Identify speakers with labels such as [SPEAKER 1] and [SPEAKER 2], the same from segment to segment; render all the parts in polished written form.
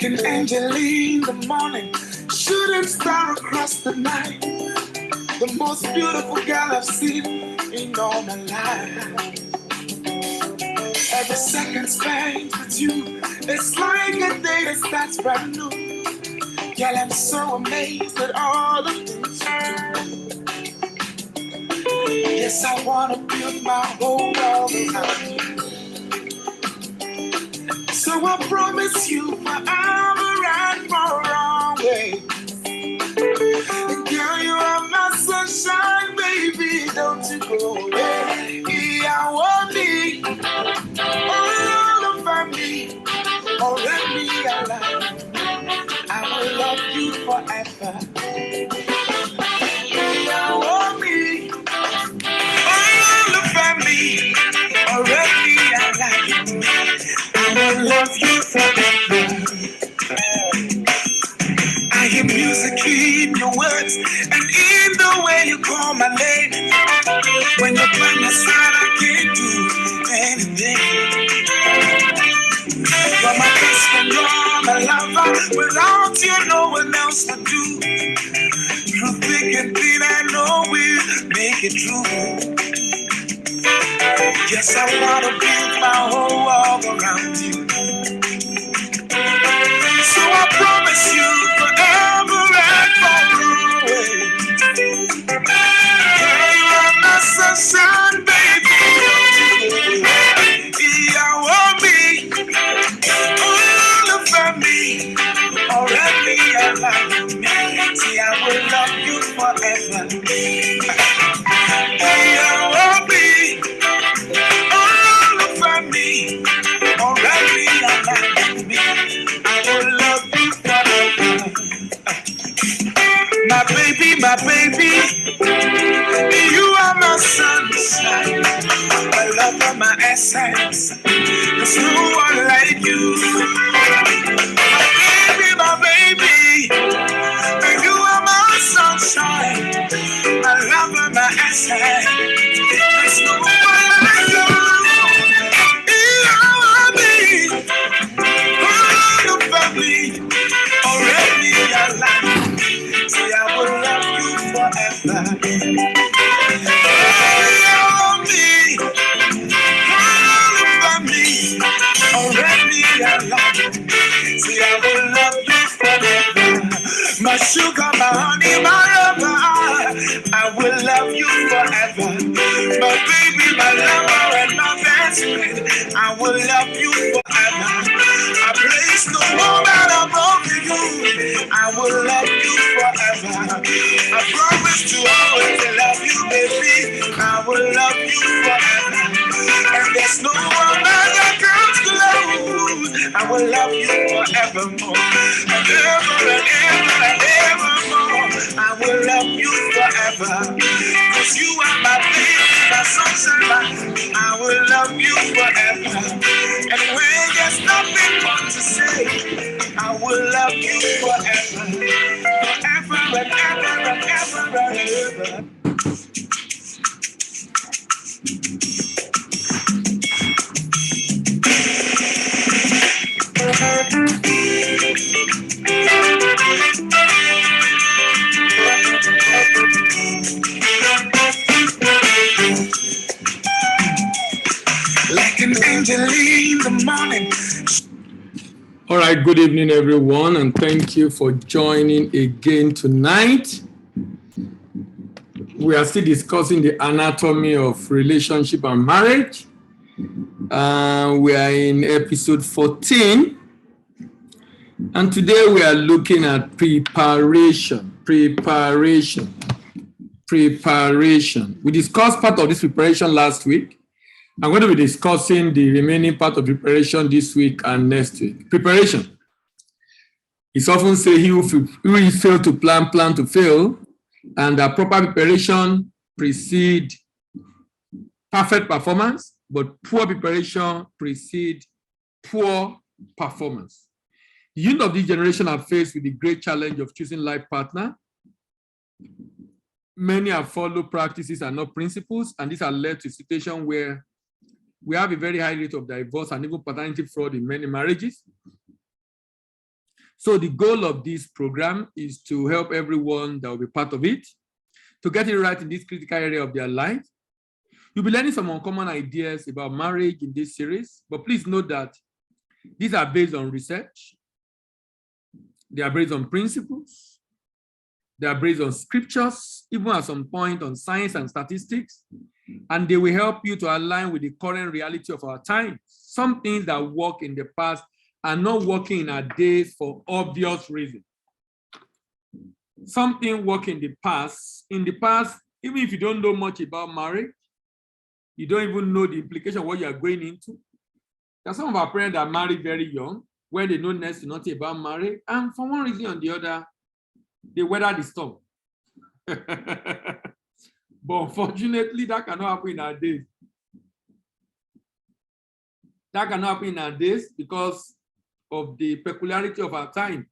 [SPEAKER 1] an angel in the morning, shooting star across the night. The most beautiful girl I've seen in all my life. Every second spent with you, it's like a day that starts brand new. Girl, I'm so amazed at all the things you do. Yes, I wanna build my whole world around you. So I promise you forever and for always. Girl, you are my sunshine, baby, don't you go away. I want me, all over me, already alive. I will love you forever. I want me, all over me, already alive. I will love you forever. I hear music in your words and in the way you call my name. When you're by my side, I can't do anything. You're my best friend, you're my lover. Without you, no one else would do. Through thick and thin, I know we'll make it true. Yes, I wanna build my whole world around you. So I promise you forever and always. Girl, you are my sunshine, baby. I want me, all over me, already alive. See, I will love you forever. I want me, all over me, already alive. I will love you forever. My baby, you are my sunshine, my lover, my essence. There's no one like you. My baby, you are my sunshine, my lover, my essence. There's no one like you. You are me, all over me, already alive. See, I will love you forever. Oh, me, all over me, already alive. See, I will love you forever. My sugar, my honey, my lover, I will love you forever. My baby, my lover, and my best friend, I will love you forever. I place no woman above you. I will love you forever. I promise to always love you, baby. I will love you forever. And there's no one that comes close. I will love you forevermore. And ever and ever and evermore. I will love you forever. Cause you are my baby, my sunshine. I will love you forever. And when there's nothing more to say, I will love you forever. Forever and ever and ever and ever. Like an angel in the morning. All right, good evening, everyone, and thank you for joining again tonight. We are still discussing the anatomy of relationship and marriage. We are in episode 14, and today we are looking at preparation. We discussed part of this preparation last week. I'm going to be discussing the remaining part of preparation this week and next week. Preparation. It's often said he who fail to plan to fail, and a proper preparation precedes perfect performance, but poor preparation precedes poor performance. The youth of this generation are faced with the great challenge of choosing life partner. Many have followed practices and not principles, and this has led to a situation where we have a very high rate of divorce and even paternity fraud in many marriages.
[SPEAKER 2] So the goal of this program is to help everyone that will be part of it to get it right in this critical area of their life. You'll be learning some uncommon ideas about marriage in this series, but please note that these are based on research. They are based on principles. They are based on scriptures, even at some point on science and statistics, and they will help you to align with the current reality of our time. Some things that work in the past are not working in our days for obvious reasons. Something work in the past, even if you don't know much about marriage, you don't even know the implication of what you are going into. There are some of our parents that are married very young, where they know next to nothing about marriage, and for one reason or the other, they weather the storm. But unfortunately, that cannot happen in our days. That cannot happen in our days because of the peculiarity of our time.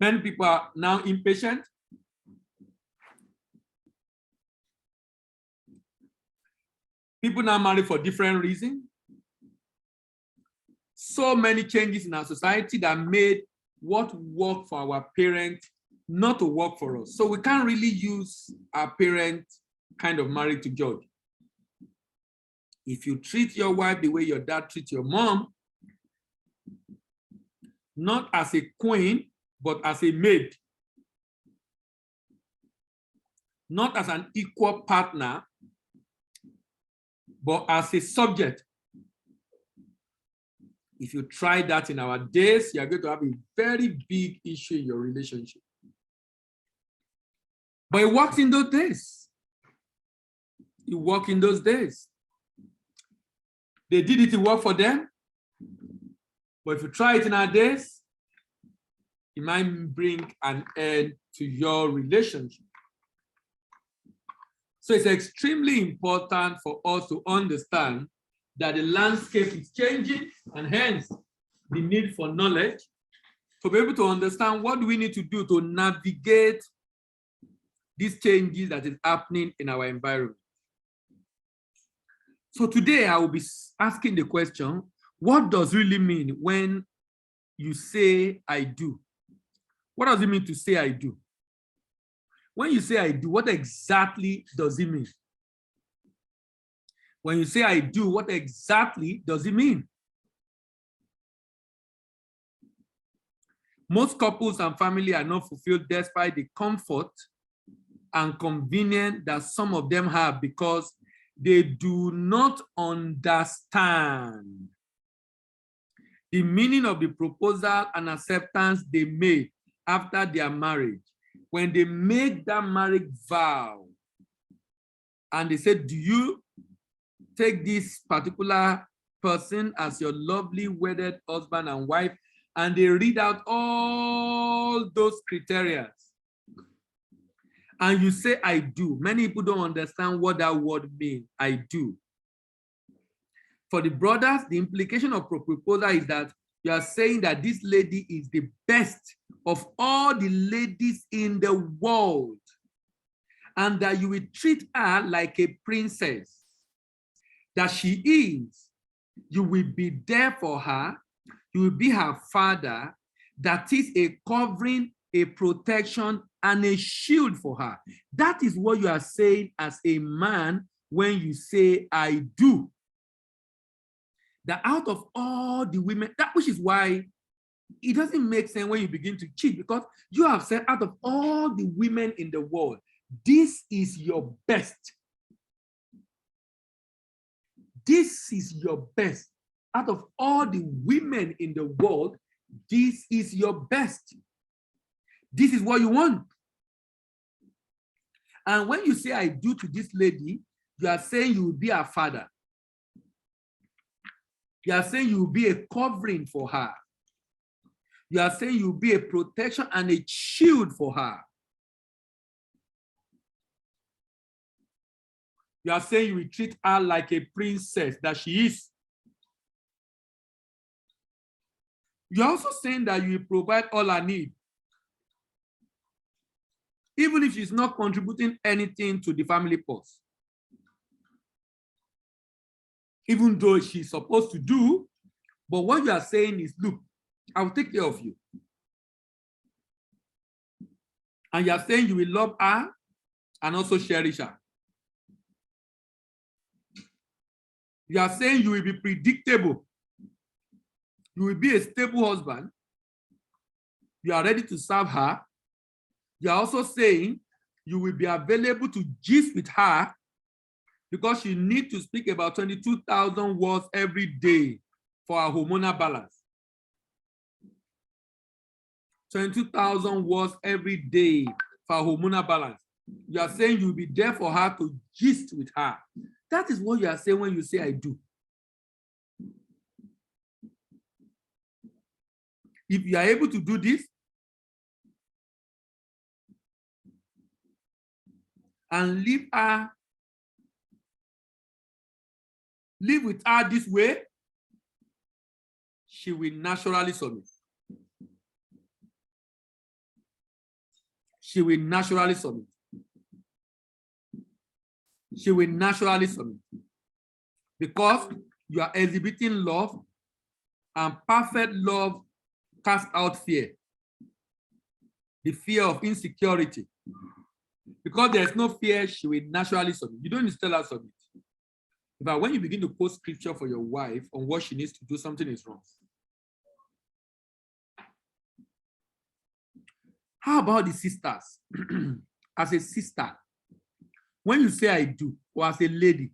[SPEAKER 2] Many people are now impatient. People now marry for different reasons. So many changes in our society that made what worked for our parents not to work for us. So we can't really use our parent kind of marriage to judge. If you treat your wife the way your dad treats your mom, not as a queen, but as a maid, not as an equal partner, but as a subject. If you try that in our days, you're going to have a very big issue in your relationship. But it works in those days. It worked in those days. They did it, it worked for them. But if you try it in our days, it might bring an end to your relationship. So it's extremely important for us to understand that the landscape is changing, and hence the need for knowledge to be able to understand what do we need to do to navigate these changes that is happening in our environment. So today I will be asking the question, what does it really mean when you say I do? What does it mean to say I do? When you say I do, what exactly does it mean? When you say I do, what exactly does it mean? Most couples and family are not fulfilled despite the comfort and convenience that some of them have because they do not understand the meaning of the proposal and acceptance they made after their marriage. When they make that marriage vow and they said, do you take this particular person as your lovely wedded husband and wife? And they read out all those criteria. And you say, I do. Many people don't understand what that word means, I do. For the brothers, the implication of proposal is that you are saying that this lady is the best of all the ladies in the world, and that you will treat her like a princess, that she is. You will be there for her. You will be her father. That is a covering, a protection, and a shield for her. That is what you are saying as a man when you say, I do. That out of all the women, that which is why it doesn't make sense when you begin to cheat, because you have said out of all the women in the world, this is your best. This is your best. Out of all the women in the world, this is your best. This is what you want. And when you say I do to this lady, you are saying you will be her father. You are saying you will be a covering for her. You are saying you will be a protection and a shield for her. You are saying you will treat her like a princess that she is. You're also saying that you will provide all her needs, even if she's not contributing anything to the family purse. Even though she's supposed to do, But what you are saying is, look, I will take care of you. And you are saying you will love her and also cherish her. You are saying you will be predictable. You will be a stable husband. You are ready to serve her. You are also saying you will be available to gist with her because you need to speak about 22,000 words every day for our hormonal balance. 22,000 words every day for our hormonal balance. You are saying you will be there for her to gist with her. That is what you are saying when you say I do. If you are able to do this and live with her this way, she will naturally submit. She will naturally submit. She will naturally submit. Because you are exhibiting love, and perfect love casts out fear. The fear of insecurity. Because there's no fear, she will naturally submit. You don't need to tell her submit. But when you begin to quote scripture for your wife on what she needs to do, something is wrong. How about the sisters? As a sister, when you say I do, or as a lady,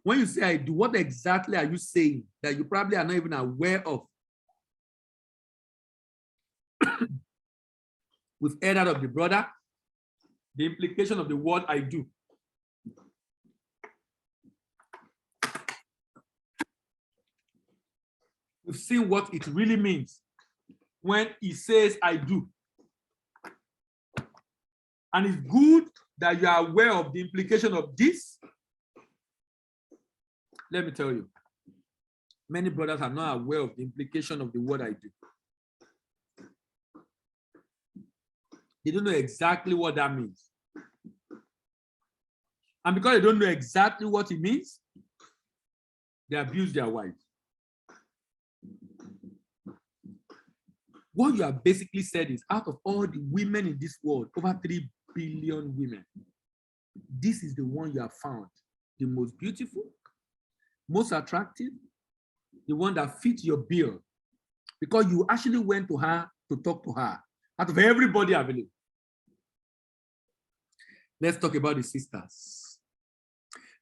[SPEAKER 2] when you say I do, what exactly are you saying that you probably are not even aware of? We've heard that of the brother, the implication of the word I do. We've seen what it really means when he says I do. And it's good that you are aware of the implication of this. Let me tell you, many brothers are not aware of the implication of the word I do. They don't know exactly what that means. And because they don't know exactly what it means, they abuse their wives. What you have basically said is, out of all the women in this world, over 3 billion women, this is the one you have found the most beautiful, most attractive, the one that fits your bill, because you actually went to her to talk to her out of everybody available. Let's talk about the sisters.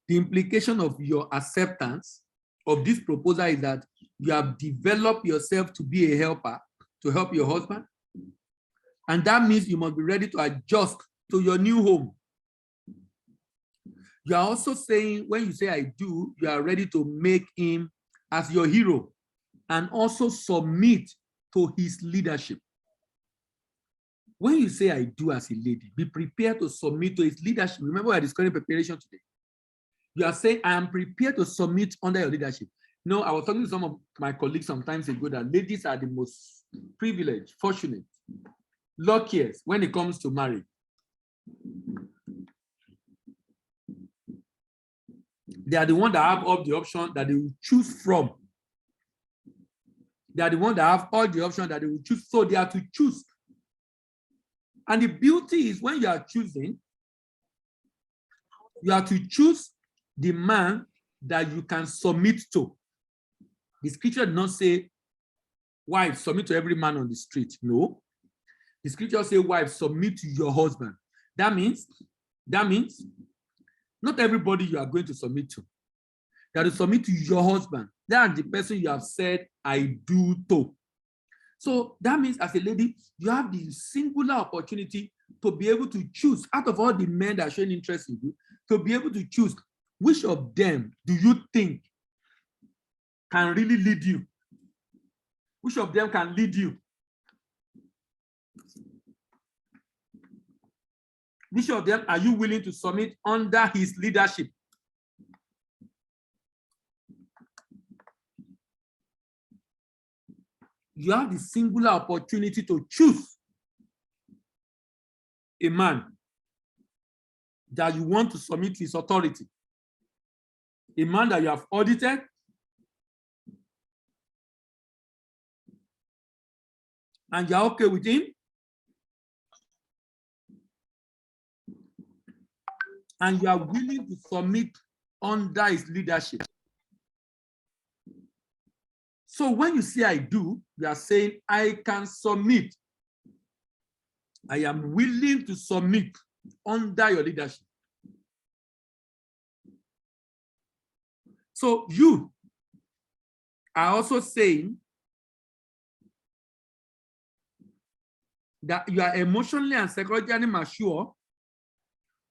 [SPEAKER 2] The implication of your acceptance of this proposal is that you have developed yourself to be a helper, to help your husband. And that means you must be ready to adjust to your new home. You are also saying, when you say I do, you are ready to make him as your hero and also submit to his leadership. When you say I do as a lady, be prepared to submit to his leadership. Remember, we are discussing preparation today. You are saying, I am prepared to submit under your leadership. You know, I was talking to some of my colleagues some time ago that ladies are the most privileged, fortunate, luckiest when it comes to marriage. They are the ones that have all the options that they will choose from. They are the ones that have all the options that they will choose. So they are to choose. And the beauty is when you are choosing, you are to choose the man that you can submit to. The scripture does not say, wife, submit to every man on the street. No. The scripture says, wife, submit to your husband. That means not everybody you are going to submit to. You have to submit to your husband. That is the person you have said, I do to. So that means as a lady, you have the singular opportunity to be able to choose out of all the men that are showing interest in you, to be able to choose which of them do you think can really lead you? Which of them can lead you? Which of them are you willing to submit under his leadership? You have the singular opportunity to choose a man that you want to submit to his authority. A man that you have audited, and you're okay with him, and you are willing to submit under his leadership. So when you say I do, you are saying I can submit. I am willing to submit under your leadership. So you are also saying that you are emotionally and psychologically mature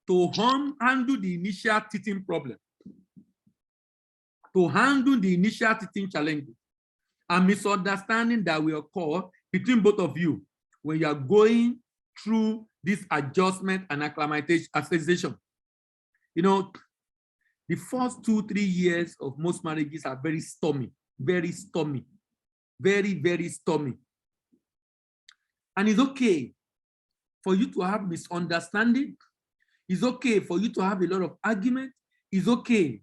[SPEAKER 2] to handle the initial teething problem, to handle the initial teething challenges and misunderstanding that will occur between both of you when you are going through this adjustment and acclimatization. You know, the first 2-3 years of most marriages are very stormy, very stormy, very, very stormy. And it's okay for you to have misunderstanding. It's okay for you to have a lot of argument. It's okay.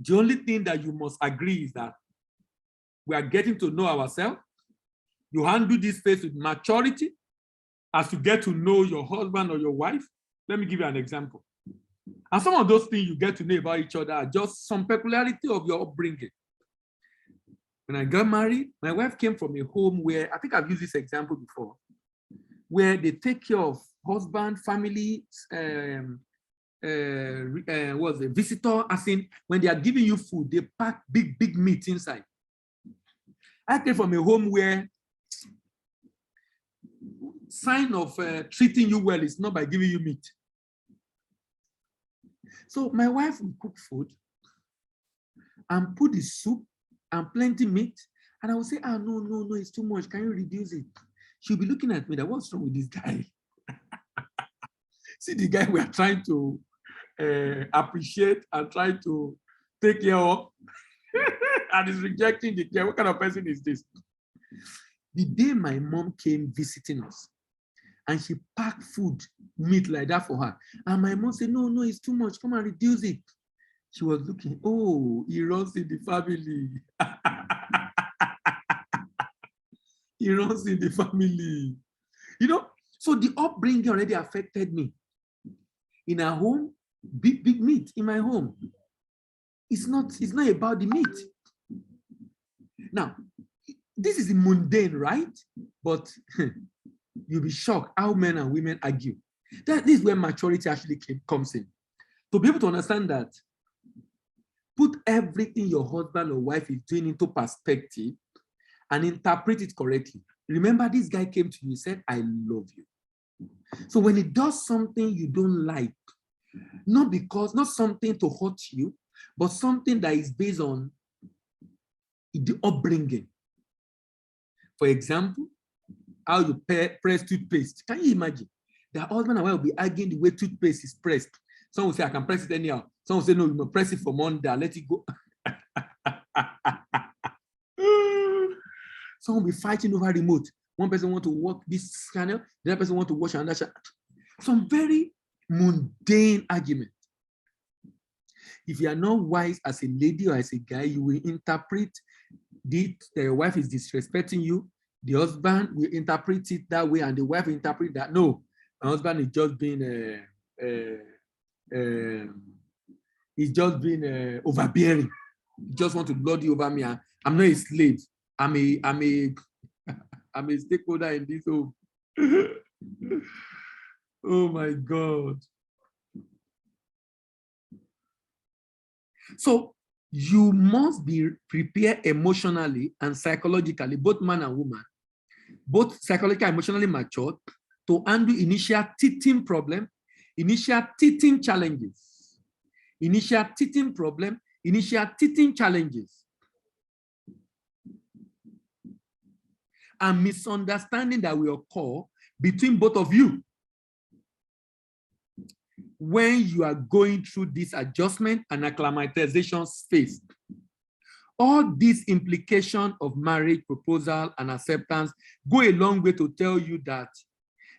[SPEAKER 2] The only thing that you must agree is that we are getting to know ourselves. You handle this phase with maturity as you get to know your husband or your wife. Let me give you an example. And some of those things you get to know about each other are just some peculiarity of your upbringing. When I got married, my wife came from a home where, I think I've used this example before, where they take care of husband, family, was a visitor, as in when they are giving you food, they pack big, big meat inside. I came from a home where sign of treating you well is not by giving you meat. So my wife will cook food and put the soup and plenty meat, and I will say, ah, no, no, no, it's too much. Can you reduce it? She'll be looking at me that, what's wrong with this guy? See the guy we are trying to appreciate and try to take care of, and is rejecting the care. What kind of person is this? The day my mom came visiting us, and she packed food, meat like that for her, and my mom said, no, no, it's too much. Come and reduce it. She was looking, oh, he runs in the family. He runs in the family. You know, so the upbringing already affected me. In our home, big, big meat in my home. It's not about the meat. Now, this is mundane, right? But you'll be shocked how men and women argue. This is where maturity actually comes in. To be able to understand that, put everything your husband or wife is doing into perspective and interpret it correctly. Remember, this guy came to you and said, I love you. So when he does something you don't like, not something to hurt you, but something that is based on the upbringing. For example, how you press toothpaste. Can you imagine? The husband and wife will be arguing the way toothpaste is pressed. Some will say, I can press it anyhow. Some will say, no, you must press it from under, let it go. Some will be fighting over remote. One person wants to work this channel, the other person wants to watch another channel. Some very mundane argument. If you are not wise as a lady or as a guy, you will interpret the wife is disrespecting you. The husband will interpret it that way, and the wife will interpret that, no, my husband is just being overbearing. He just want to lord you over me. I'm not a slave. I'm a stakeholder in this home. Oh my God. So you must be prepared emotionally and psychologically, both man and woman, both psychologically and emotionally mature to handle initial teething problem, initial teething challenges, initial teething problem, initial teething challenges, and misunderstanding that will occur between both of you when you are going through this adjustment and acclimatization phase. All these implications of marriage proposal and acceptance go a long way to tell you that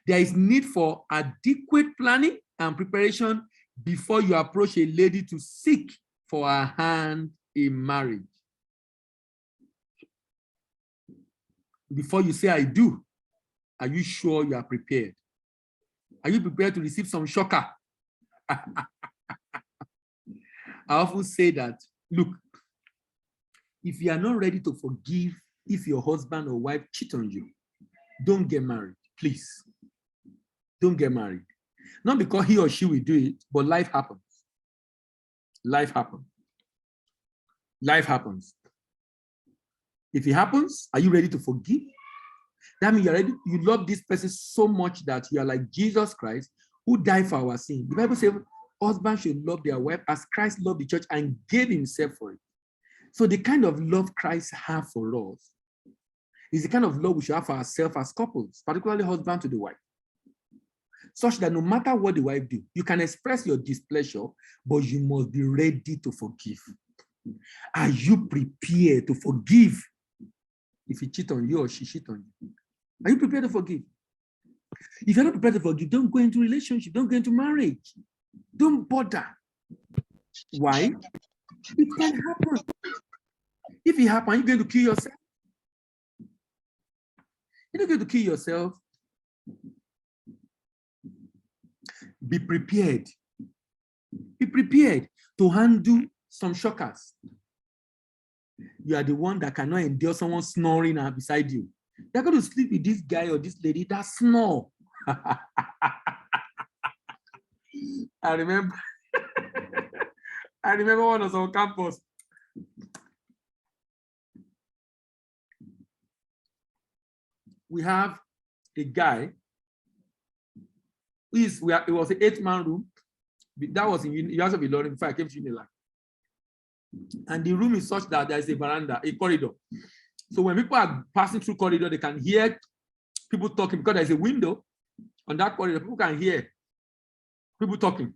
[SPEAKER 2] there is need for adequate planning and preparation before you approach a lady to seek for her hand in marriage. Before you say I do, are you sure you are prepared? Are you prepared to receive some shocker? I often say that, look, if you are not ready to forgive if your husband or wife cheat on you, don't get married, please. Don't get married. Not because he or she will do it, but life happens. Life happens. Life happens. If it happens, are you ready to forgive? That means you're ready, you love this person so much that you are like Jesus Christ, who died for our sin. The Bible says husbands should love their wife as Christ loved the church and gave himself for it. So the kind of love Christ has for us is the kind of love we should have for ourselves as couples, particularly husband to the wife. Such that no matter what the wife do, you can express your displeasure, but you must be ready to forgive. Are you prepared to forgive if he cheat on you or she cheat on you? Are you prepared to forgive? If you're not prepared to forgive, don't go into relationship, don't go into marriage. Don't bother. Why? It can happen. If it happens, you're going to kill yourself. You're not going to kill yourself. Be prepared. Be prepared to handle some shockers. You are the one that cannot endure someone snoring beside you. They're going to sleep with this guy or this lady that snore. I remember when I was on campus. We have a guy. It was an 8-man room. That was in University of Ilorin before I came to Unilag. And the room is such that there is a veranda, a corridor. So when people are passing through corridor, they can hear people talking because there's a window on that corridor. People can hear people talking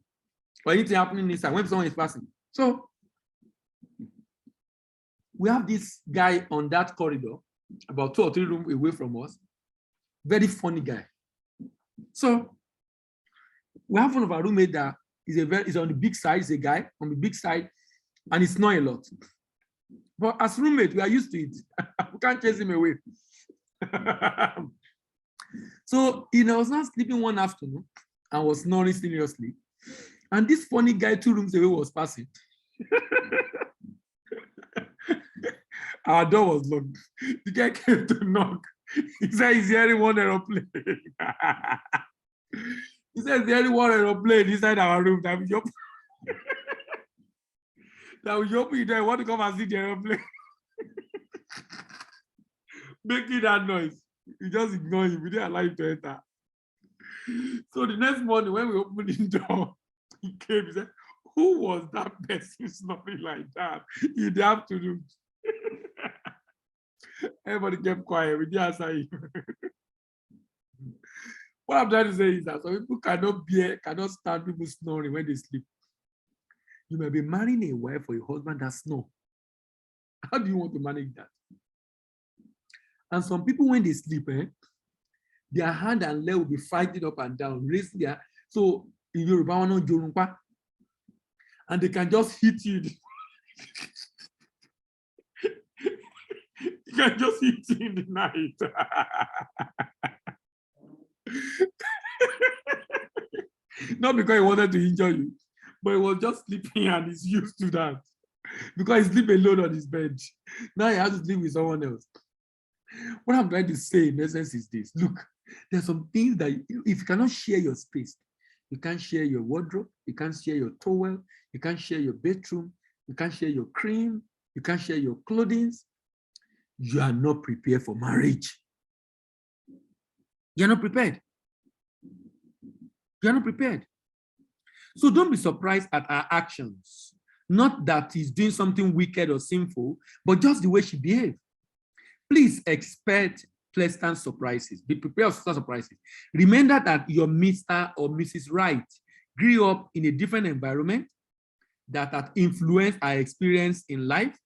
[SPEAKER 2] or anything happening inside when someone is passing. So we have this guy on that corridor, about 2 or 3 rooms away from us. Very funny guy. So we have one of our roommates that is on the big side, is a guy on the big side, and it's not a lot. But as roommates, we are used to it. We can't chase him away. So I was not sleeping one afternoon and was snoring seriously. And this funny guy 2 rooms away was passing. Our door was locked. The guy came to knock. He said he's hearing one aeroplane. He said he's hearing one aeroplane inside our room. That we open the door. Want to come and see the aeroplane. Making that noise. We just ignore him. We didn't allow him to enter. So the next morning, when we opened the door, he came. He said, "Who was that person snoring like that in the afternoon?" Everybody kept quiet. We didn't answer him. What I'm trying to say is that some people cannot stand people snoring when they sleep. You may be marrying a wife or a husband that snore. How do you want to manage that? And some people, when they sleep, their hand and leg will be fighting up and down, raising their. So in Yoruba, and they can just hit you. You can just hit you in the night. Not because he wanted to injure you, but he was just sleeping and he's used to that. Because he sleeps alone on his bed. Now he has to sleep with someone else. What I'm trying to say in essence is this. Look, there's some things that if you cannot share your space, you can't share your wardrobe, you can't share your towel, you can't share your bedroom, you can't share your cream, you can't share your clothing. You are not prepared for marriage. You're not prepared. You're not prepared. So don't be surprised at our actions. Not that he's doing something wicked or sinful, but just the way she behaves. Please expect pleasant surprises. Be prepared for surprises. Remember that your Mr. or Mrs. Wright grew up in a different environment that had influenced our experience in life.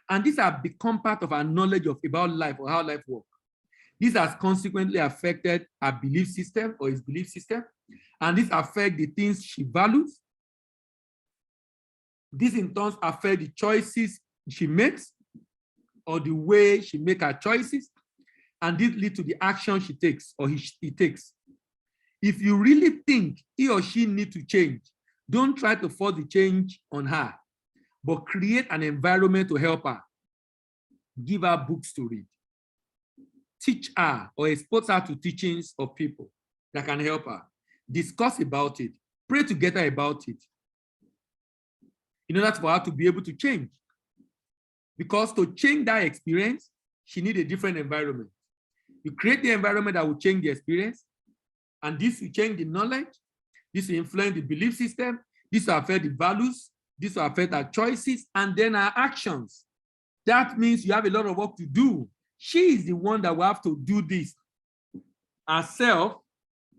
[SPEAKER 2] And these have become part of our knowledge about life or how life works. This has consequently affected her belief system or his belief system. And this affects the things she values. This in turn affects the choices she makes or the way she makes her choices. And this leads to the action she takes or he takes. If you really think he or she needs to change, don't try to force the change on her, but create an environment to help her. Give her books to read. Teach her or expose her to teachings of people that can help her. Discuss about it. Pray together about it. In order for her to be able to change. Because to change that experience, she needs a different environment. You create the environment that will change the experience, and this will change the knowledge, this will influence the belief system, this will affect the values, this will affect our choices, and then our actions. That means you have a lot of work to do. She is the one that will have to do this herself,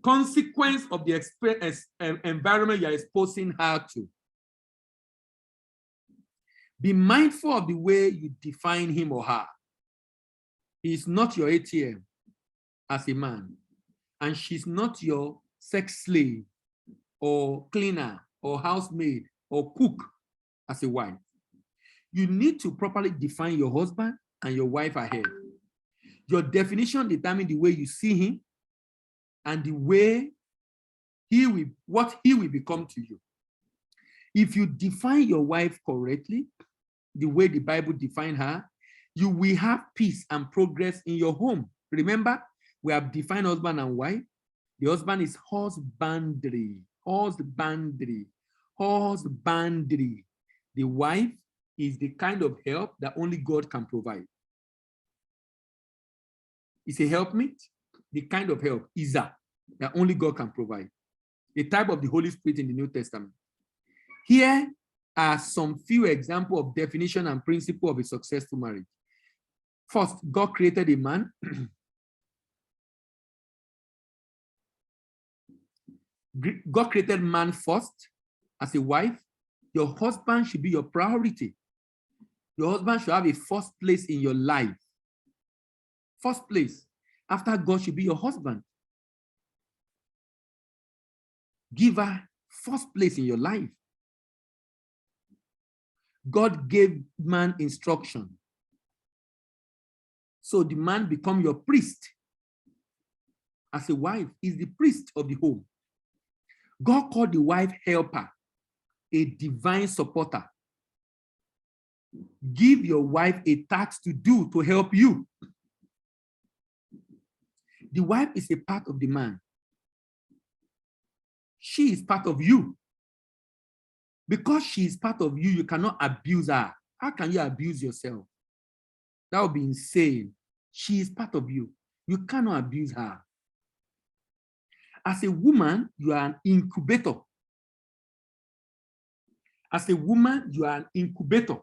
[SPEAKER 2] consequence of the environment you're exposing her to. Be mindful of the way you define him or her. He is not your ATM as a man, and she's not your sex slave or cleaner or housemaid or cook as a wife. You need to properly define your husband and your wife ahead. Your definition determines the way you see him and the way what he will become to you. If you define your wife correctly, the way the Bible defines her, you will have peace and progress in your home. Remember, we have defined husband and wife. The husband is husbandry. The wife is the kind of help that only God can provide. It's a helpmate, the kind of help, Isa, that only God can provide. The type of the Holy Spirit in the New Testament. Here are some few examples of definition and principle of a successful marriage. First, God created a man. God created man first as a wife. Your husband should be your priority. Your husband should have a first place in your life. First place. After God should be your husband. Give her first place in your life. God gave man instruction. So the man become your priest. As a wife, is the priest of the home. God called the wife helper, a divine supporter. Give your wife a task to do to help you. The wife is a part of the man. She is part of you. Because she is part of you, you cannot abuse her. How can you abuse yourself? That would be insane. She is part of you. You cannot abuse her. As a woman, you are an incubator. As a woman, you are an incubator.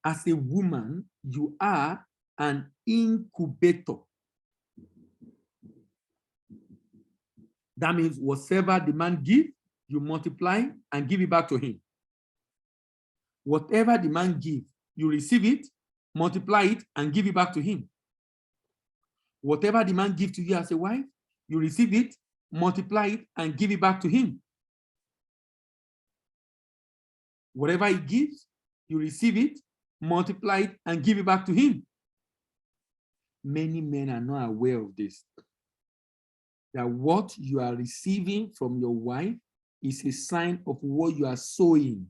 [SPEAKER 2] As a woman, you are an incubator. That means whatever the man gives, you multiply and give it back to him. Whatever the man gives, you receive it, multiply it, and give it back to him. Whatever the man gives to you as a wife, you receive it, multiply it, and give it back to him. Whatever he gives, you receive it, multiply it, and give it back to him. Many men are not aware of this. That what you are receiving from your wife is a sign of what you are sowing.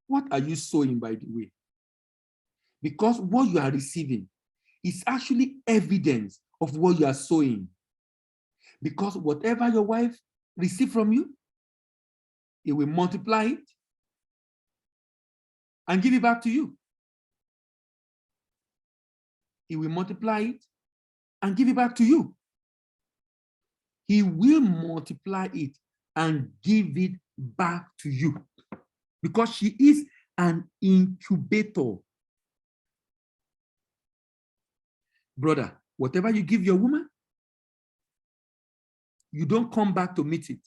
[SPEAKER 2] What are you sowing, by the way? Because what you are receiving is actually evidence of what you are sowing. Because whatever your wife receives from you, it will multiply it and give it back to you. He will multiply it and give it back to you. He will multiply it and give it back to you. Because she is an incubator. Brother, whatever you give your woman, you don't come back to meet it.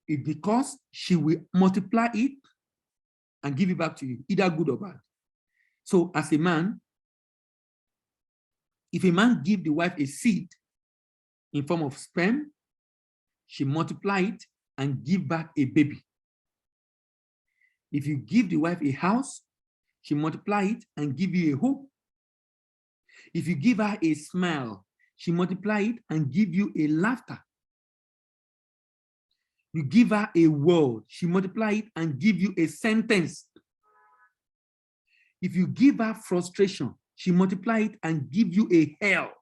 [SPEAKER 2] It's because she will multiply it and give it back to you, either good or bad. So as a man, if a man gives the wife a seed in form of sperm, she multiply it and give back a baby. If you give the wife a house, she multiply it and give you a home. If you give her a smile, she multiply it and give you a laughter. You give her a word, she multiply it and give you a sentence. If you give her frustration, she multiply it and give you a hell.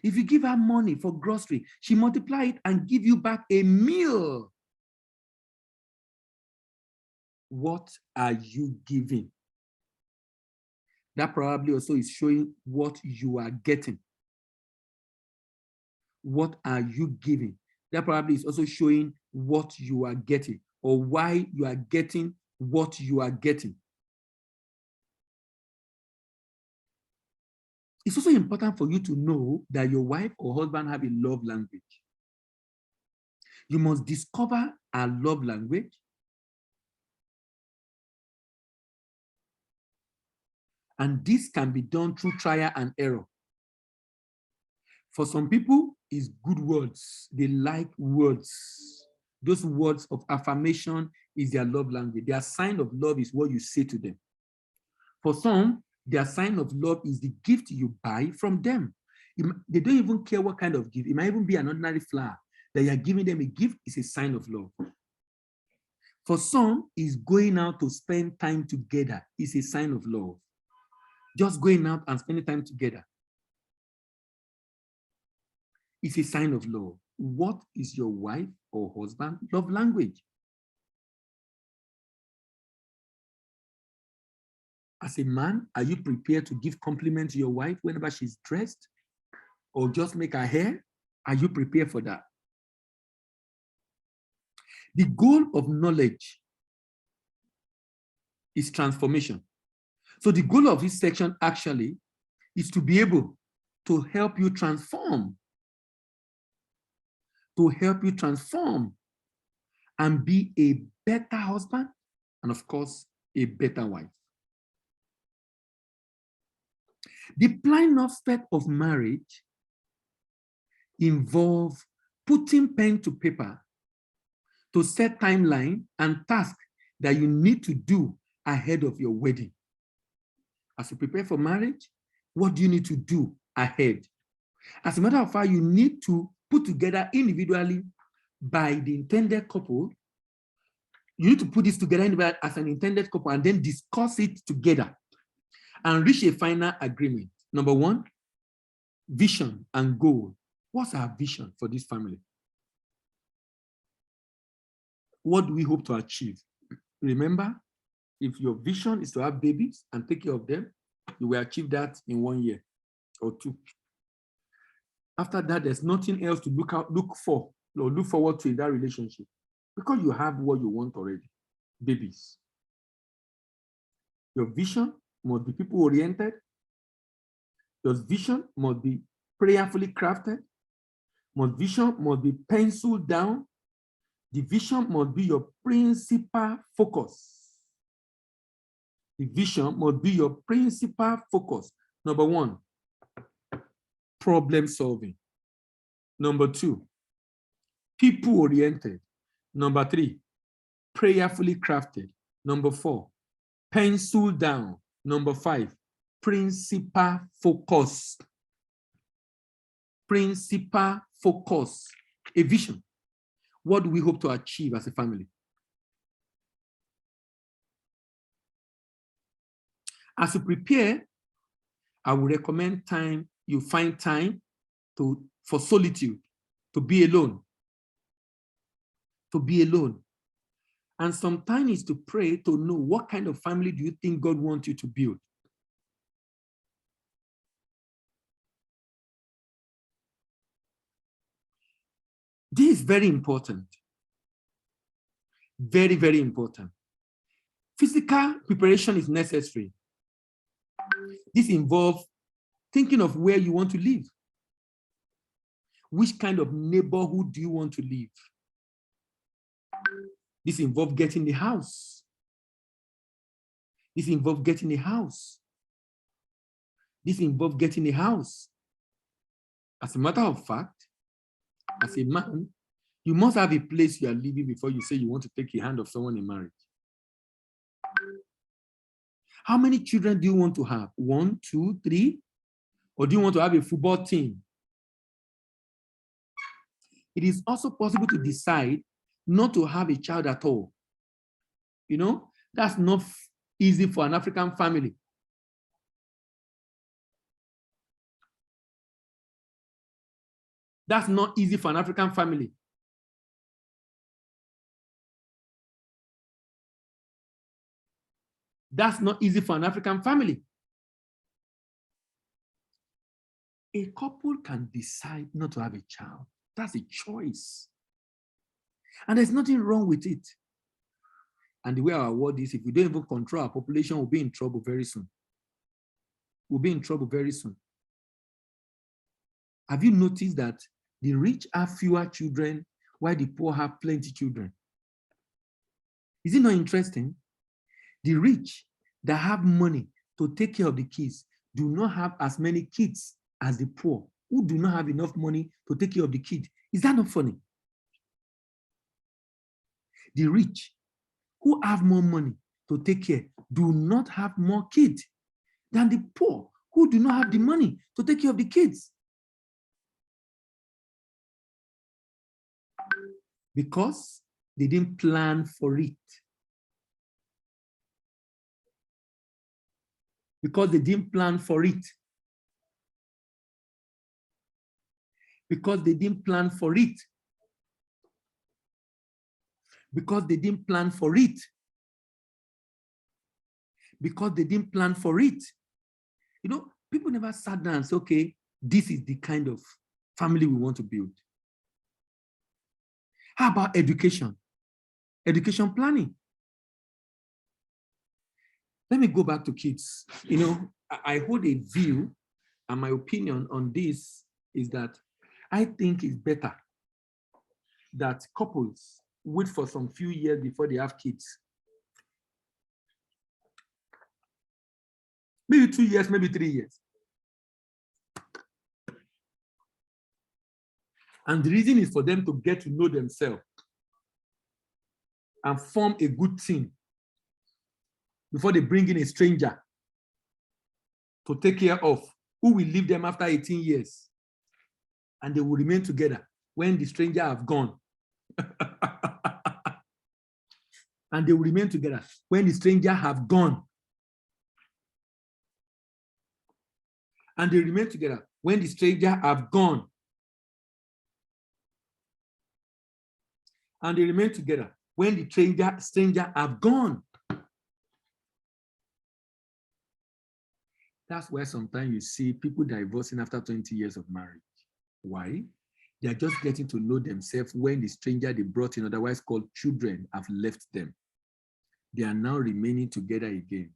[SPEAKER 2] If you give her money for grocery, she multiply it and give you back a meal. What are you giving? That probably also is showing what you are getting. What are you giving? That probably is also showing what you are getting or why you are getting what you are getting. It's also important for you to know that your wife or husband have a love language. You must discover a love language. And this can be done through trial and error. For some people, it's good words. They like words. Those words of affirmation is their love language. Their sign of love is what you say to them. For some, their sign of love is the gift you buy from them. They don't even care what kind of gift. It might even be an ordinary flower. That you're giving them a gift is a sign of love. For some, is going out to spend time together is a sign of love. Just going out and spending time together is a sign of love. What is your wife or husband love language? As a man, are you prepared to give compliments to your wife whenever she's dressed or just make her hair? Are you prepared for that? The goal of knowledge is transformation. So the goal of this section actually is to be able to help you transform, and be a better husband and of course, a better wife. The plain aspect of marriage involves putting pen to paper to set timeline and tasks that you need to do ahead of your wedding. As you prepare for marriage, what do you need to do ahead? As a matter of fact, you need to put together individually by the intended couple. You need to put this together as an intended couple and then discuss it together and reach a final agreement. Number one, vision and goal. What's our vision for this family? What do we hope to achieve? Remember, if your vision is to have babies and take care of them, you will achieve that in 1 year or 2. After that, there's nothing else to look forward to in that relationship because you have what you want already, babies. Your vision must be people-oriented. Your vision must be prayerfully crafted. Your vision must be penciled down. The vision must be your principal focus. The vision must be your principal focus. Number one, problem solving. Number two, people-oriented. Number three, prayerfully crafted. Number four, pencil down. Number five, principal focus. Principal focus. A vision. What do we hope to achieve as a family? As you prepare, I would recommend you find time for solitude, to be alone. To be alone. And sometimes is to pray to know what kind of family do you think God wants you to build. This is very important. Very, very important. Physical preparation is necessary. This involves thinking of where you want to live. Which kind of neighborhood do you want to live? This involves getting a house. This involves getting a house. This involves getting a house. As a matter of fact, as a man, you must have a place you are living before you say you want to take the hand of someone in marriage. How many children do you want to have? 1, 2, 3? Or do you want to have a football team? It is also possible to decide not to have a child at all. You know, that's not easy for an African family. That's not easy for an African family. That's not easy for an African family. A couple can decide not to have a child. That's a choice. And there's nothing wrong with it. And the way our world is, if we don't even control our population, we'll be in trouble very soon. We'll be in trouble very soon. Have you noticed that the rich have fewer children while the poor have plenty children? Is it not interesting? The rich that have money to take care of the kids do not have as many kids as the poor who do not have enough money to take care of the kid. Is that not funny? The rich who have more money to take care do not have more kids than the poor who do not have the money to take care of the kids. Because they didn't plan for it. Because they didn't plan for it. Because they didn't plan for it. Because they didn't plan for it. Because they didn't plan for it. You know, people never sat down and said, okay, this is the kind of family we want to build. How about education? Education planning. Let me go back to kids. You know, I hold a view, and my opinion on this is that I think it's better that couples wait for some few years before they have kids. Maybe 2 years, maybe 3 years. And the reason is for them to get to know themselves and form a good team before they bring in a stranger to take care of, who will leave them after 18 years. And they will remain together when the stranger have gone. And they will remain together when the stranger have gone. And they remain together when the stranger have gone. And they remain together when the stranger have gone. That's why sometimes you see people divorcing after 20 years of marriage. Why? They are just getting to know themselves when the stranger they brought in, otherwise called children, have left them. They are now remaining together again.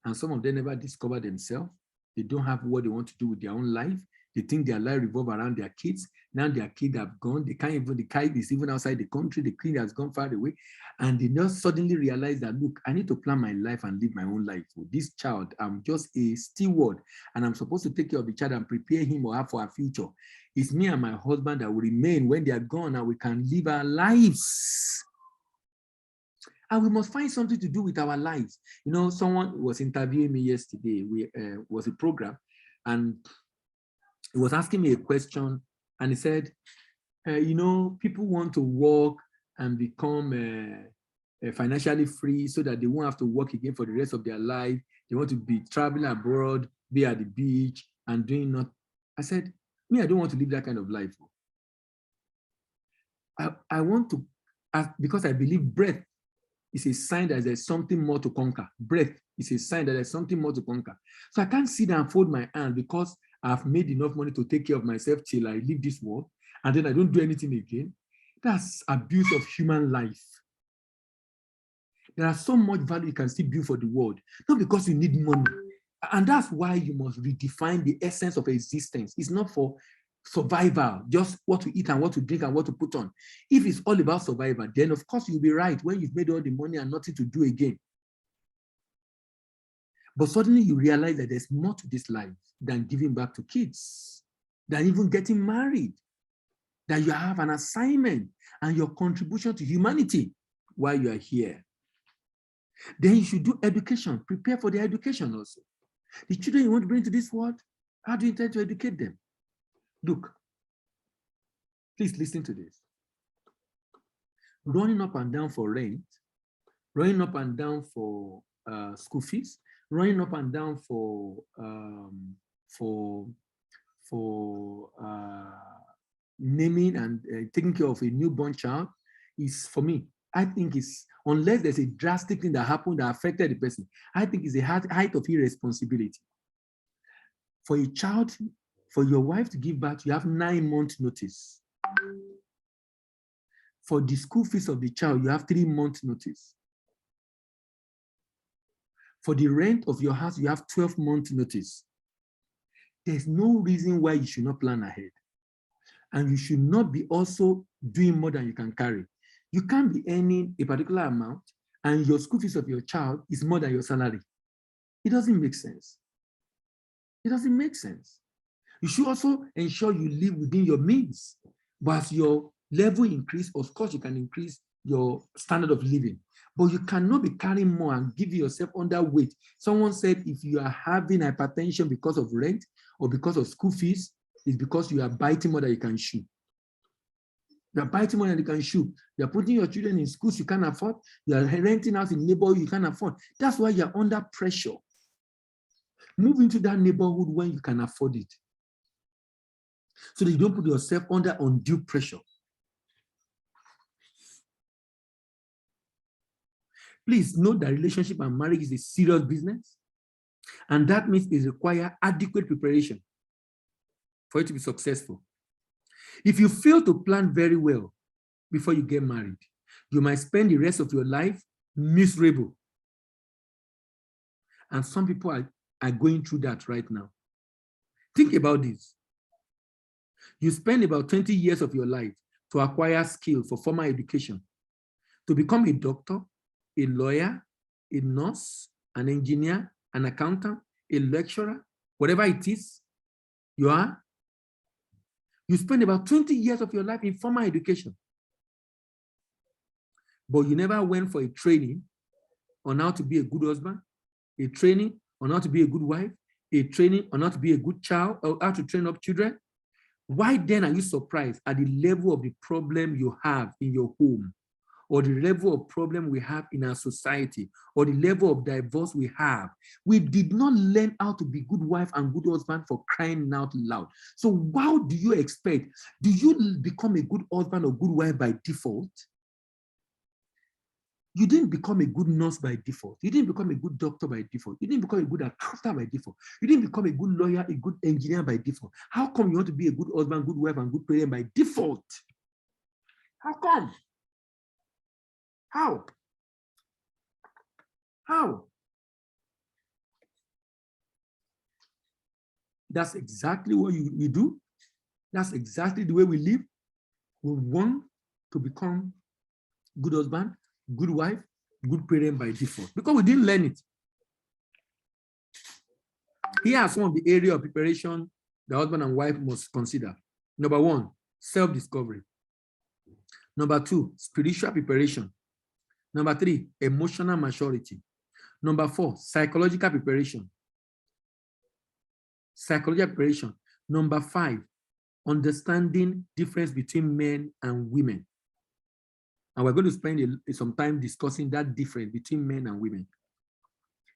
[SPEAKER 2] And some of them never discover themselves. They don't have what they want to do with their own life. They think their life revolves around their kids. Now their kids have gone. They can't even, the kid is even outside the country. The kid has gone far away. And they just suddenly realize that, look, I need to plan my life and live my own life. With this child, I'm just a steward, and I'm supposed to take care of the child and prepare him or her for our future. It's me and my husband that will remain when they are gone, and we can live our lives. And we must find something to do with our lives. You know, someone was interviewing me yesterday. We was a program, and he was asking me a question, and he said, you know, people want to work and become financially free so that they won't have to work again for the rest of their life. They want to be traveling abroad, be at the beach, and doing not. I said, me, I don't want to live that kind of life. I want to, because I believe breath is a sign that there's something more to conquer. Breath is a sign that there's something more to conquer. So I can't sit down and fold my hand because I've made enough money to take care of myself till I leave this world, and then I don't do anything again. That's abuse of human life. There is so much value you can still build for the world, not because you need money. And that's why you must redefine the essence of existence. It's not for survival, just what to eat and what to drink and what to put on. If it's all about survival, then of course you'll be right when you've made all the money and nothing to do again. But suddenly you realize that there's more to this life than giving back to kids, than even getting married, that you have an assignment and your contribution to humanity while you are here. Then you should do education. Prepare for their education also. The children you want to bring to this world, how do you intend to educate them? Look, please listen to this. Running up and down for rent, running up and down for school fees, running up and down for naming and taking care of a newborn child is, for me, I think it's, unless there's a drastic thing that happened that affected the person, I think it's a height of irresponsibility. For a child, for your wife to give birth, you have 9 months notice. For the school fees of the child, you have 3 months notice. For the rent of your house, you have 12 months notice. There's no reason why you should not plan ahead. And you should not be also doing more than you can carry. You can't be earning a particular amount and your school fees of your child is more than your salary. It doesn't make sense. It doesn't make sense. You should also ensure you live within your means. But as your level increase, of course, you can increase your standard of living. But you cannot be carrying more and give yourself underweight. Someone said if you are having hypertension because of rent or because of school fees, it's because you are biting more than you can chew. You are biting more than you can chew. You are putting your children in schools you can't afford. You are renting out in neighborhood you can't afford. That's why you are under pressure. Move into that neighborhood when you can afford it, so that you don't put yourself under undue pressure. Please note that relationship and marriage is a serious business, and that means it requires adequate preparation for it to be successful. If you fail to plan very well before you get married, you might spend the rest of your life miserable. And some people are going through that right now. Think about this. You spend about 20 years of your life to acquire skill for formal education, to become a doctor, a lawyer, a nurse, an engineer, an accountant, a lecturer, whatever it is you are. You spend about 20 years of your life in formal education, but you never went for a training on how to be a good husband, a training on how to be a good wife, a training on how to be a good child, or how to train up children. Why then are you surprised at the level of the problem you have in your home, or the level of problem we have in our society, or the level of divorce we have? We did not learn how to be good wife and good husband, for crying out loud. So how do you expect? Do you become a good husband or good wife by default? You didn't become a good nurse by default. You didn't become a good doctor by default. You didn't become a good accountant by default. You didn't become a good lawyer, a good engineer by default. How come you want to be a good husband, good wife, and good parent by default? How come? How? How? That's exactly what we do. That's exactly the way we live. We want to become good husband, good wife, good parent by default, because we didn't learn it. Here are some of the areas of preparation the husband and wife must consider. Number 1, self-discovery. Number 2, spiritual preparation. Number 3, emotional maturity. Number 4, psychological preparation. Psychological preparation. Number 5, understanding difference between men and women. And we're going to spend some time discussing that difference between men and women,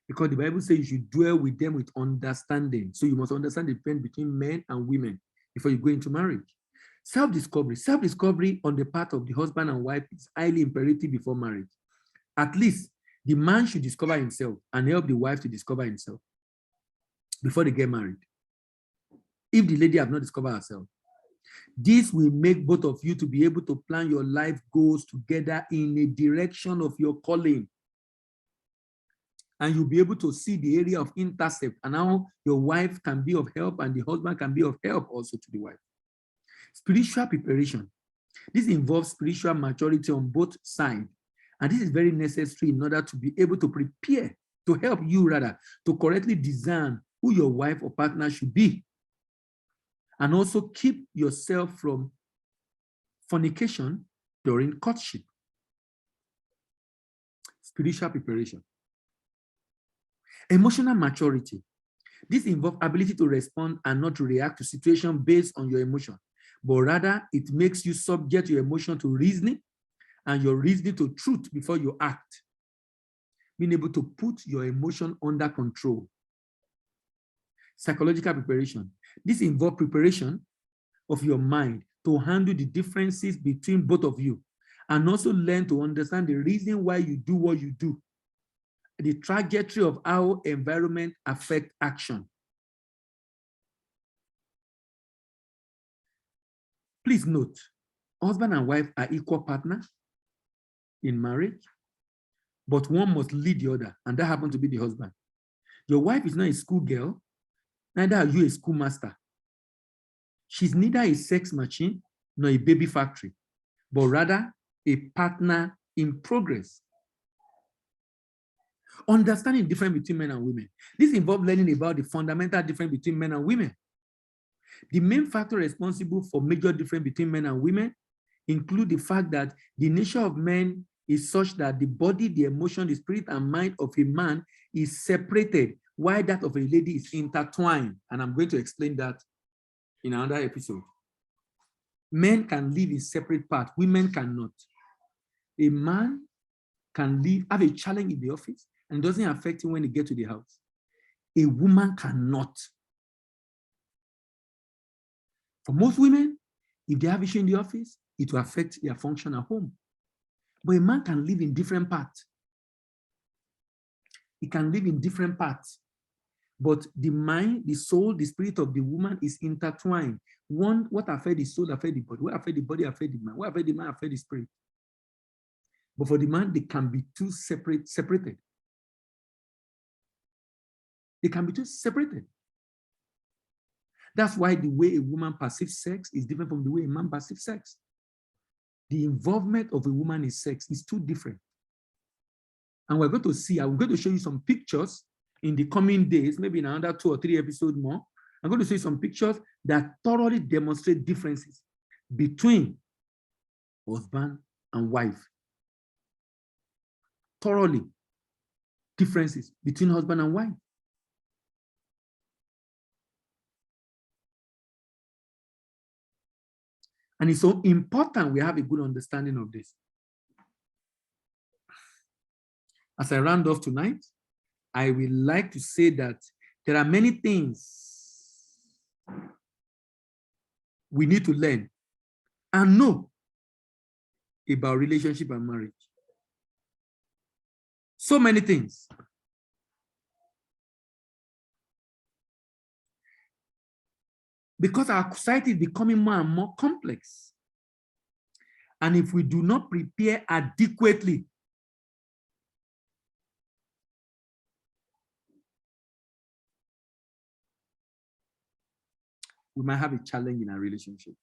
[SPEAKER 2] because the Bible says you should dwell with them with understanding. So you must understand the difference between men and women before you go into marriage. Self-discovery. Self-discovery on the part of the husband and wife is highly imperative before marriage. At least the man should discover himself and help the wife to discover himself before they get married, if the lady have not discovered herself. This will make both of you to be able to plan your life goals together in a direction of your calling. And you'll be able to see the area of intercept and how your wife can be of help and the husband can be of help also to the wife. Spiritual preparation. This involves spiritual maturity on both sides. And this is very necessary in order to be able to prepare, to help you rather, to correctly discern who your wife or partner should be. And also keep yourself from fornication during courtship. Spiritual preparation. Emotional maturity. This involves ability to respond and not to react to situations based on your emotion, but rather it makes you subject your emotion to reasoning and your reasoning to truth before you act. Being able to put your emotion under control. Psychological preparation. This involves preparation of your mind to handle the differences between both of you and also learn to understand the reason why you do what you do, the trajectory of how environment affect action. Please note, husband and wife are equal partners in marriage, but one must lead the other, and that happens to be the husband. Your wife is not a schoolgirl, neither are you a schoolmaster. She's neither a sex machine nor a baby factory, but rather a partner in progress. Understanding the difference between men and women. This involves learning about the fundamental difference between men and women. The main factor responsible for major difference between men and women include the fact that the nature of men is such that the body, the emotion, the spirit, and mind of a man is separated, while that of a lady is intertwined. And I'm going to explain that in another episode. Men can live in separate parts, women cannot. A man can have a challenge in the office and it doesn't affect him when he gets to the house. A woman cannot. For most women, if they have issue in the office, it will affect their function at home. But a man can live in different parts. He can live in different parts. But the mind, the soul, the spirit of the woman is intertwined. One, what affects the soul affects the body. What affects the body affects the mind. What affects the mind affects the spirit. But for the man, they can be two separated. They can be two separated. That's why the way a woman perceives sex is different from the way a man perceives sex. The involvement of a woman in sex is too different. And we're going to see, I'm going to show you some pictures in the coming days, maybe in another 2 or 3 episodes more. I'm going to show you some pictures that thoroughly demonstrate differences between husband and wife. Thoroughly differences between husband and wife. And it's so important we have a good understanding of this. As I round off tonight, I would like to say that there are many things we need to learn and know about relationship and marriage. So many things. Because our society is becoming more and more complex. And if we do not prepare adequately, we might have a challenge in our relationship.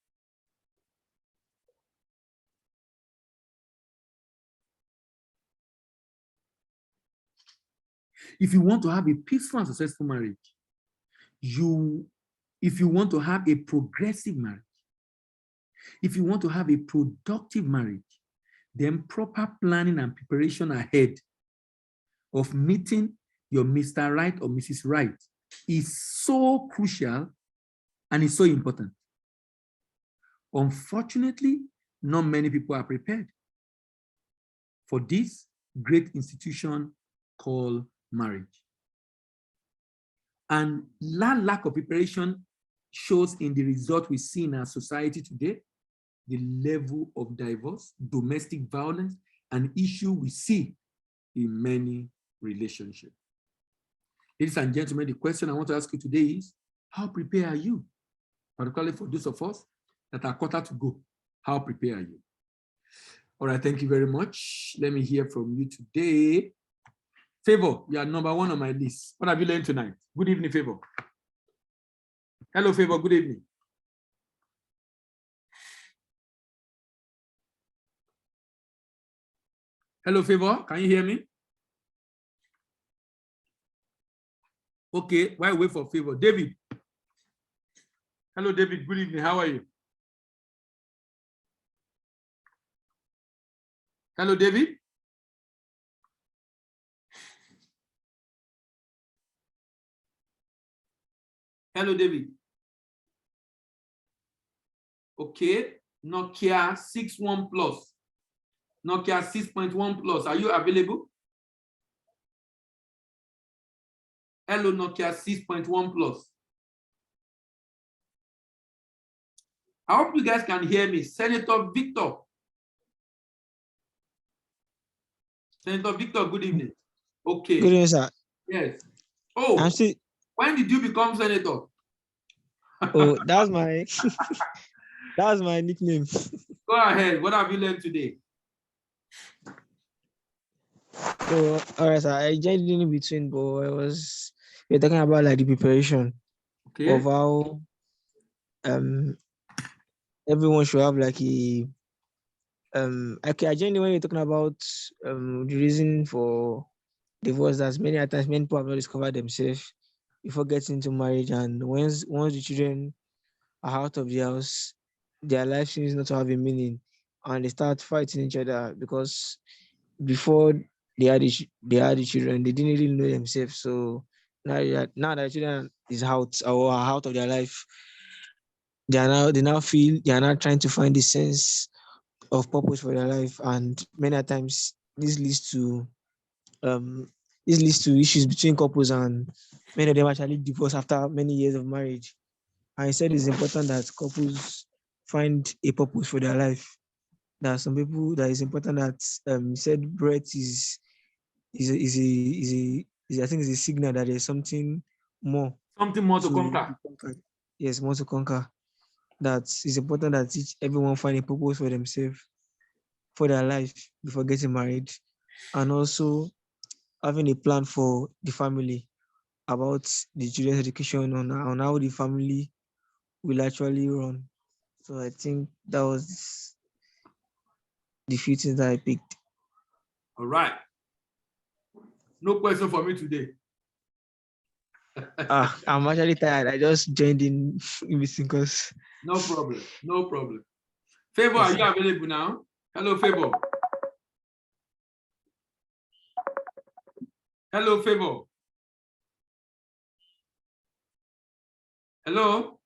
[SPEAKER 2] If you want to have a peaceful and successful marriage, if you want to have a progressive marriage, if you want to have a productive marriage, then proper planning and preparation ahead of meeting your Mr. Right or Mrs. Right is so crucial and is so important. Unfortunately, not many people are prepared for this great institution called marriage. And that lack of preparation shows in the result we see in our society today, the level of divorce, domestic violence, and issue we see in many relationships. Ladies and gentlemen, the question I want to ask you today is, how prepared are you? Particularly for those of us that are quarter to go, how prepared are you? All right, thank you very much. Let me hear from you today. Favor, you are number 1 on my list. What have you learned tonight? Good evening, Favor. Hello, Favor, good evening. Hello, Favor, can you hear me? Okay, why wait for Favor? David. Hello, David, good evening, how are you? Hello, David. Hello, David. Okay, Nokia 6.1 Plus. Nokia 6.1 Plus. Are you available? Hello, Nokia 6.1 Plus. I hope you guys can hear me. Senator Victor. Senator Victor, good evening. Okay.
[SPEAKER 3] Good evening, sir.
[SPEAKER 2] Yes. Oh,
[SPEAKER 3] Still,
[SPEAKER 2] when did you become senator?
[SPEAKER 3] oh, that's my that's my nickname.
[SPEAKER 2] Go ahead. What have you learned today?
[SPEAKER 3] So, all right, sir. I joined in between, but we're talking about like the preparation of how everyone should have like a okay. I joined when you're talking about the reason for divorce. That many times many people have not discovered themselves before getting into marriage, and once the children are out of the house, their life seems not to have a meaning, and they start fighting each other because before they had the children, they didn't really know themselves. So now that the children is out or are out of their life, they now feel they are now trying to find the sense of purpose for their life, and many times um this leads to issues between couples, and many of them actually divorce after many years of marriage. And he said it's important that couples find a purpose for their life. There are some people that it's important that he said breath is I think is a signal that there's something more
[SPEAKER 2] Something more to
[SPEAKER 3] to
[SPEAKER 2] conquer.
[SPEAKER 3] be conquered. Yes, more to conquer. That it's important that everyone find a purpose for themselves, for their life before getting married, and also having a plan for the family about the children's education on how the family will actually run. So I think that was the few things that I picked.
[SPEAKER 2] All right. No question for me today.
[SPEAKER 3] I'm actually tired. I just joined in between because
[SPEAKER 2] No problem. No problem. Favor,
[SPEAKER 3] yes,
[SPEAKER 2] are you
[SPEAKER 3] sir.
[SPEAKER 2] available now? Hello, Favor. Hello, Favor. Hello.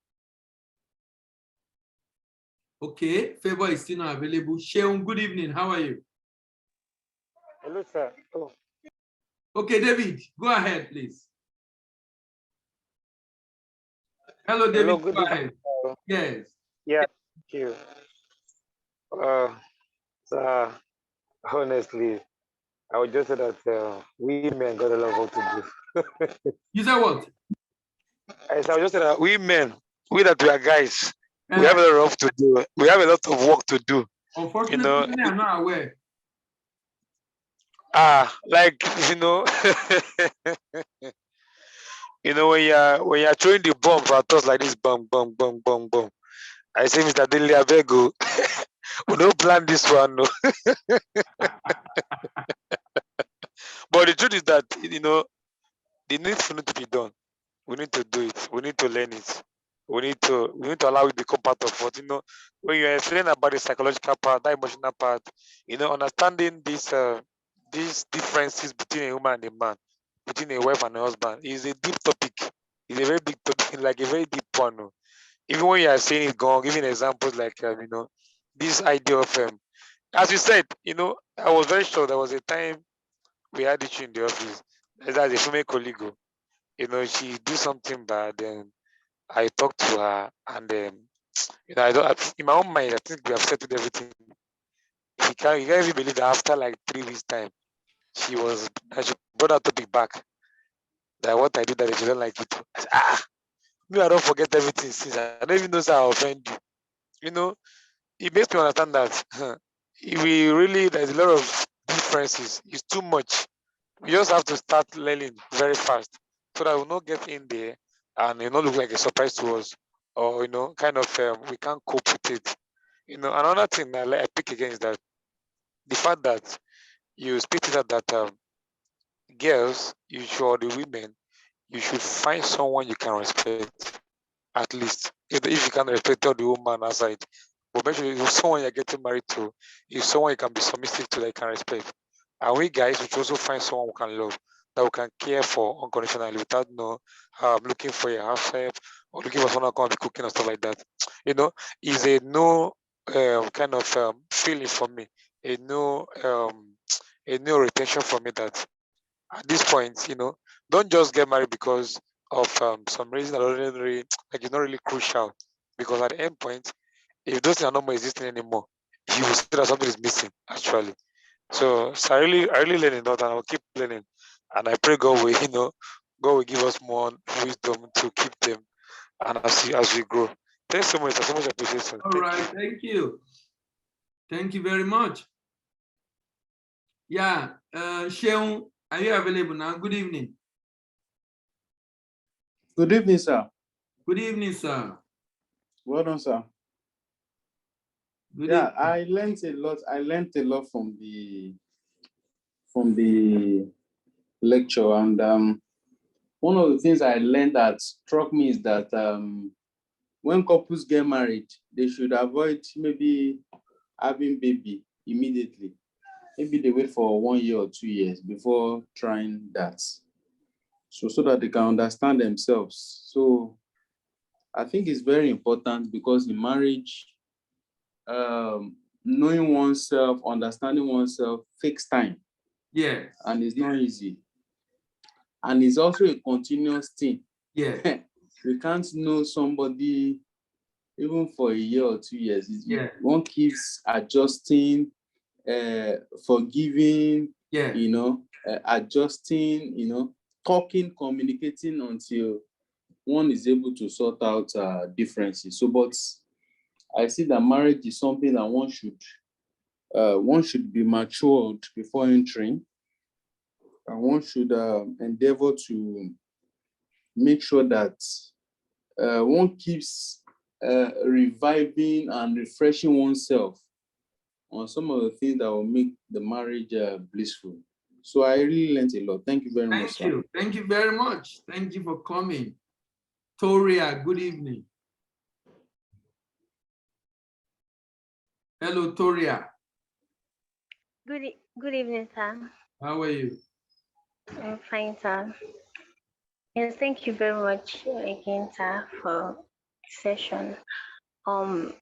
[SPEAKER 2] Okay, Favor is still not available. Sheon, good evening. How are you?
[SPEAKER 4] Hello, sir. Oh,
[SPEAKER 2] Okay, David, go ahead, please. Hello, David.
[SPEAKER 4] hello, good
[SPEAKER 2] Go
[SPEAKER 4] evening.
[SPEAKER 2] ahead. Yes.
[SPEAKER 4] Yeah, thank you. Sir, honestly, I would just say that we men got a lot of work to do.
[SPEAKER 2] You said what?
[SPEAKER 4] I would just say that we men, we that we are guys, we have a lot of work to do. We have a lot of work to do.
[SPEAKER 2] Unfortunately, I'm not aware.
[SPEAKER 4] Like when you're throwing the bomb at us like this, bomb, bomb, bomb, bomb, bomb. I say, Mr. Dele, I beg you, we don't plan this one, no. But the truth is that the needful need to be done. We need to do it. We need to learn it. We need to allow it to become part of what when you're explaining about the psychological part, the emotional part, understanding these differences between a woman and a man, between a wife and a husband is a deep topic. It's a very big topic, like a very deep one. No? Even when you are saying it, giving examples like this idea of as you said, I was very sure there was a time we had issue in the office. That's a female colleague. She do something bad, then I talked to her, and I don't. In my own mind, I think we have settled everything. You can't even believe that after like 3 weeks time, she brought that topic back. That what I did that she don't like it. I said, me, I don't forget everything since I don't even know how I offend you. It makes me understand that we really there's a lot of differences. It's too much. We just have to start learning very fast so that we'll not get in there and it not look like a surprise to us, or kind of we can't cope with it. Another thing that I pick again is that the fact that you speak to that girls, or the women, you should find someone you can respect. At least if you can respect all the woman outside, but make sure if someone you're getting married to is someone you can be submissive to, that you can respect. And we guys, we should also find someone we can love, that we can care for unconditionally without looking for your half help or looking for someone to come and be cooking and stuff like that, you know, is a no kind of feeling for me, a no retention for me that at this point, you know, don't just get married because of some reason that don't really, like, it's not really crucial. Because at the end point, if those things are not more existing anymore, you will see that something is missing actually. So I really learn a lot, and I'll keep learning. And I pray God will, you know, God will give us more wisdom to keep them, and as we grow. Thanks so much. I so much appreciation.
[SPEAKER 2] All right, thank you. Thank you very much. Yeah, Sheung, are you available now? Good evening.
[SPEAKER 5] Good evening, sir.
[SPEAKER 2] Good evening, sir.
[SPEAKER 5] Well done, sir.
[SPEAKER 2] Good
[SPEAKER 5] Yeah,
[SPEAKER 2] evening.
[SPEAKER 5] I learned a lot. I learned a lot from the lecture, and one of the things I learned that struck me is that when couples get married, they should avoid maybe having baby immediately. Maybe they wait for 1 year or 2 years before trying that, so that they can understand themselves. So I think it's very important, because in marriage, knowing oneself, understanding oneself takes time.
[SPEAKER 2] Yeah.
[SPEAKER 5] And it's not easy. And it's also a continuous thing.
[SPEAKER 2] Yeah.
[SPEAKER 5] We can't know somebody even for a year or 2 years.
[SPEAKER 2] Yeah.
[SPEAKER 5] One keeps adjusting, forgiving,
[SPEAKER 2] Yeah.
[SPEAKER 5] you know, adjusting, you know, talking, communicating until one is able to sort out differences. So, but I see that marriage is something that one should be matured before entering, and one should endeavor to make sure that one keeps reviving and refreshing oneself on some of the things that will make the marriage blissful. So I really learned a lot. Thank you very much, sir.
[SPEAKER 2] Thank you. Thank you very much. Thank you for coming. Toria, good evening. Hello, Toria.
[SPEAKER 6] Good evening, sir.
[SPEAKER 2] How are you?
[SPEAKER 6] I'm fine, sir. Yes, thank you very much again, sir, for the session. Um,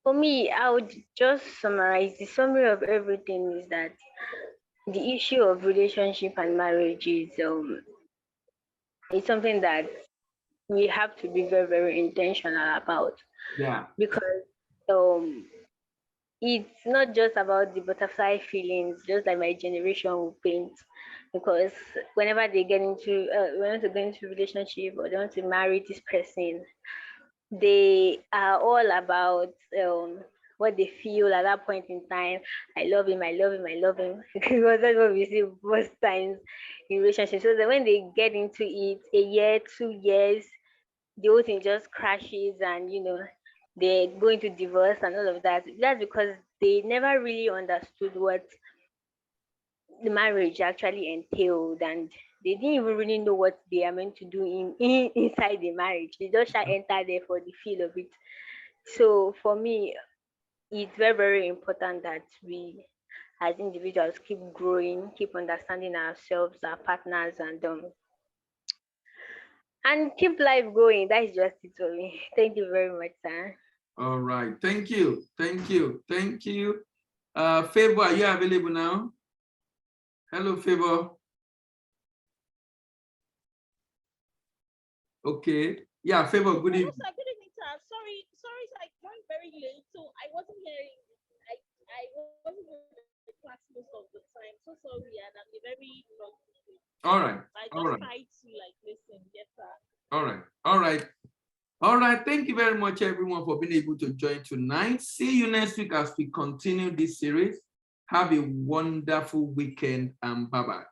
[SPEAKER 6] for me, I would just summarize the summary of everything is that the issue of relationship and marriage is something that we have to be very, very intentional about.
[SPEAKER 2] Yeah.
[SPEAKER 6] Because it's not just about the butterfly feelings, just like my generation will paint. Because whenever they get into, want to go into relationship or they want to marry this person, they are all about what they feel at that point in time. I love him, I love him, I love him. Because that's what we see most times in relationships. So that when they get into it, a year, 2 years, the whole thing just crashes, and they go into divorce and all of that. That's because they never really understood what the marriage actually entailed, and they didn't even really know what they are meant to do inside the marriage. They just enter there for the feel of it. So for me, it's very, very important that we as individuals keep growing, keep understanding ourselves, our partners, and keep life going. That's just it for me. Thank you very much, sir.
[SPEAKER 2] All right. Thank you. Thank you. Thank you. Favor, are you available now? Hello, Favor. Okay. Yeah, Favor, good evening.
[SPEAKER 7] Hello, sir. Good evening, sir. Sorry, sir. I joined very late, so I wasn't hearing. I wasn't in the class most of the time. So sorry, and I'm a very long student.
[SPEAKER 2] All right.
[SPEAKER 7] I
[SPEAKER 2] All
[SPEAKER 7] just
[SPEAKER 2] right.
[SPEAKER 7] tried to listen. Yes, sir.
[SPEAKER 2] All right. All right. All right. Thank you very much, everyone, for being able to join tonight. See you next week as we continue this series. Have a wonderful weekend, and bye-bye.